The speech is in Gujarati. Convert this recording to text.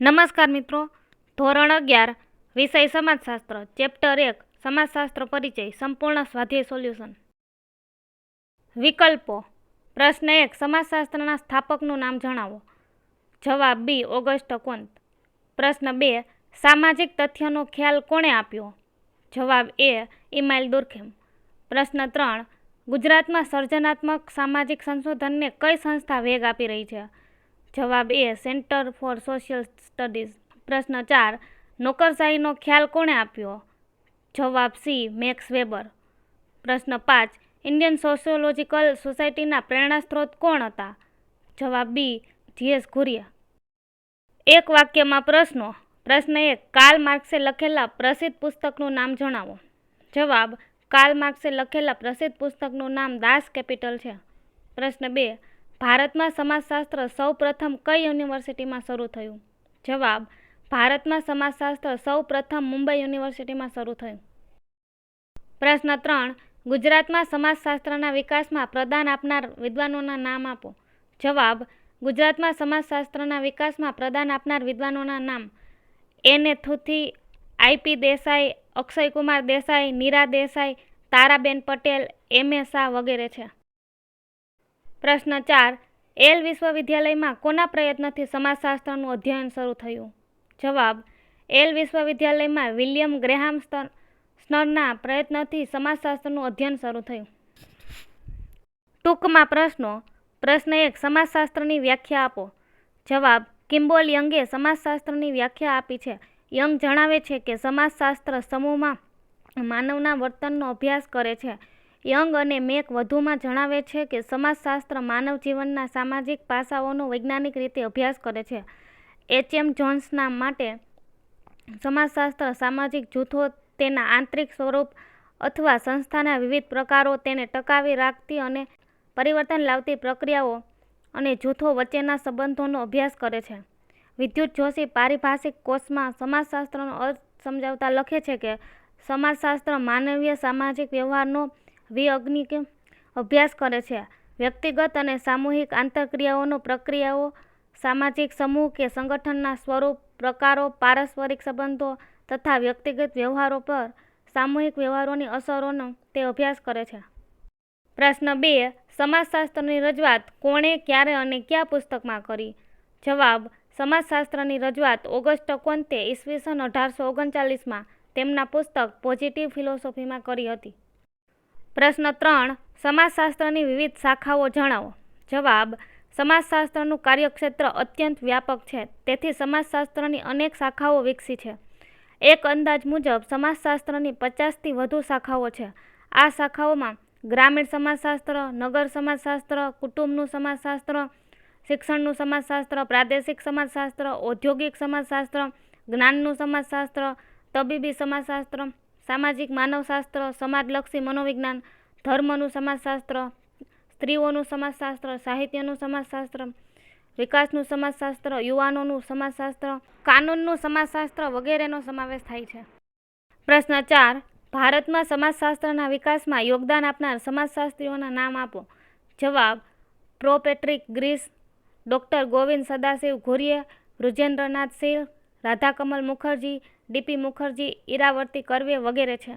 નમસ્કાર મિત્રો, ધોરણ 11 વિષય સમાજશાસ્ત્ર, ચેપ્ટર 1 સમાજશાસ્ત્ર પરિચય, સંપૂર્ણ સ્વાધ્યાય સોલ્યુશન. વિકલ્પો. પ્રશ્ન 1 સમાજશાસ્ત્રના સ્થાપકનું નામ જણાવો. જવાબ બી. ઓગસ્ટ કોન્ત. પ્રશ્ન 2 સામાજિક તથ્યનો ખ્યાલ કોણે આપ્યો. જવાબ એ. ઇમાઇલ દુર્ખેમ. પ્રશ્ન 3 ગુજરાતમાં સર્જનાત્મક સામાજિક સંશોધનને કઈ સંસ્થા વેગ આપી રહી છે. જવાબ એ. Centre for Social Studies. પ્રશ્ન 4 નોકરશાહીનો ખ્યાલ કોણે આપ્યો. જવાબ સી. Max weber. પ્રશ્ન 5 ઇન્ડિયન સોશિયોલોજીકલ સોસાયટીના પ્રેરણાસ્ત્રોત કોણ હતા. જવાબ બી. જીએસ ઘુરિયા. એક વાક્યમાં પ્રશ્નો. પ્રશ્ન 1 કાર્લ માર્ક્સે લખેલા પ્રસિદ્ધ પુસ્તકનું નામ જણાવો. જવાબ કાર્લ માર્ક્સે લખેલા પ્રસિદ્ધ પુસ્તકનું નામ દાસ કેપિટલ છે. પ્રશ્ન 2 ભારતમાં સમાજશાસ્ત્ર સૌ પ્રથમ કઈ યુનિવર્સિટીમાં શરૂ થયું. જવાબ ભારતમાં સમાજશાસ્ત્ર સૌ પ્રથમ મુંબઈ યુનિવર્સિટીમાં શરૂ થયું. પ્રશ્ન 3 ગુજરાતમાં સમાજશાસ્ત્રના વિકાસમાં પ્રદાન આપનાર વિદ્વાનોના નામ આપો. જવાબ ગુજરાતમાં સમાજશાસ્ત્રના વિકાસમાં પ્રદાન આપનાર વિદ્વાનોના નામ એને થુથી, આઈપી દેસાઈ, અક્ષયકુમાર દેસાઈ, નીરા દેસાઈ, તારાબેન પટેલ, એમ.એ. શાહ વગેરે છે. પ્રશ્ન 4 એલ વિશ્વવિદ્યાલયમાં કોના પ્રયત્નથી સમાજશાસ્ત્રનું અધ્યયન શરૂ થયું. જવાબ એલ વિશ્વવિદ્યાલયમાં વિલિયમ ગ્રેહામ સ્નરના પ્રયત્નથી સમાજશાસ્ત્રનું અધ્યયન શરૂ થયું. ટૂંકમાં પ્રશ્નો. પ્રશ્ન 1 સમાજશાસ્ત્રની વ્યાખ્યા આપો. જવાબ કિમ્બોલ યંગે સમાજશાસ્ત્રની વ્યાખ્યા આપી છે. યંગ જણાવે છે કે સમાજશાસ્ત્ર સમૂહમાં માનવના વર્તનનો અભ્યાસ કરે છે. યંગ અને મેક વધુમાં જણાવે છે કે સમાજશાસ્ત્ર માનવ જીવનના સામાજિક પાસાઓનો વૈજ્ઞાનિક રીતે અભ્યાસ કરે છે. એચ.એમ. જોન્સના માટે સમાજશાસ્ત્ર સામાજિક જૂથો, તેના આંતરિક સ્વરૂપ અથવા સંસ્થાના વિવિધ પ્રકારો, તેને ટકાવી રાખતી અને પરિવર્તન લાવતી પ્રક્રિયાઓ અને જૂથો વચ્ચેના સંબંધોનો અભ્યાસ કરે છે. વિદ્યુત જોશી પારિભાષિક કોષમાં સમાજશાસ્ત્રનો અર્થ સમજાવતા લખે છે કે સમાજશાસ્ત્ર માનવીય સામાજિક વ્યવહારનો વિઅજ્ઞિક અભ્યાસ કરે છે. વ્યક્તિગત અને સામૂહિક આંતરક્રિયાઓનો પ્રક્રિયાઓ, સામાજિક સમૂહ કે સંગઠનના સ્વરૂપ, પ્રકારો, પારસ્પરિક સંબંધો તથા વ્યક્તિગત વ્યવહારો પર સામૂહિક વ્યવહારોની અસરોનો તે અભ્યાસ કરે છે. પ્રશ્ન 2 સમાજશાસ્ત્રની રજૂઆત કોણે, ક્યારે અને કયા પુસ્તકમાં કરી. જવાબ સમાજશાસ્ત્રની રજૂઆત ઓગસ્ટ કોન્તે ઈસવીસન 1839માં તેમના પુસ્તક પોઝિટિવ ફિલોસોફીમાં કરી હતી. પ્રશ્ન 3 સમાજશાસ્ત્રની વિવિધ શાખાઓ જણાવો. જવાબ સમાજશાસ્ત્રનું કાર્યક્ષેત્ર અત્યંત વ્યાપક છે, તેથી સમાજશાસ્ત્રની અનેક શાખાઓ વિકસી છે. એક અંદાજ મુજબ સમાજશાસ્ત્રની 50થી વધુ શાખાઓ છે. આ શાખાઓમાં ગ્રામીણ સમાજશાસ્ત્ર, નગર સમાજશાસ્ત્ર, કુટુંબનું સમાજશાસ્ત્ર, શિક્ષણનું સમાજશાસ્ત્ર, પ્રાદેશિક સમાજશાસ્ત્ર, ઔદ્યોગિક સમાજશાસ્ત્ર, જ્ઞાનનું સમાજશાસ્ત્ર, તબીબી સમાજશાસ્ત્ર, સામાજિક માનવશાસ્ત્ર, સમાજલક્ષી મનોવિજ્ઞાન, ધર્મનું સમાજશાસ્ત્ર, સ્ત્રીઓનું સમાજશાસ્ત્ર, સાહિત્યનું સમાજશાસ્ત્ર, વિકાસનું સમાજશાસ્ત્ર, યુવાનોનું સમાજશાસ્ત્ર, કાનૂનનું સમાજશાસ્ત્ર વગેરેનો સમાવેશ થાય છે. પ્રશ્ન 4 ભારતમાં સમાજશાસ્ત્રના વિકાસમાં યોગદાન આપનાર સમાજશાસ્ત્રીઓના નામ આપો. જવાબ પ્રો પેટ્રિક ગ્રીસ, ડૉક્ટર ગોવિંદ સદાશિવ ઘુરિયે, બૃજેન્દ્રનાથ સિંહ, રાધાકમલ મુખર્જી, ડી.પી. મુખર્જી, ઈરાવર્તી કર્વે વગેરે છે.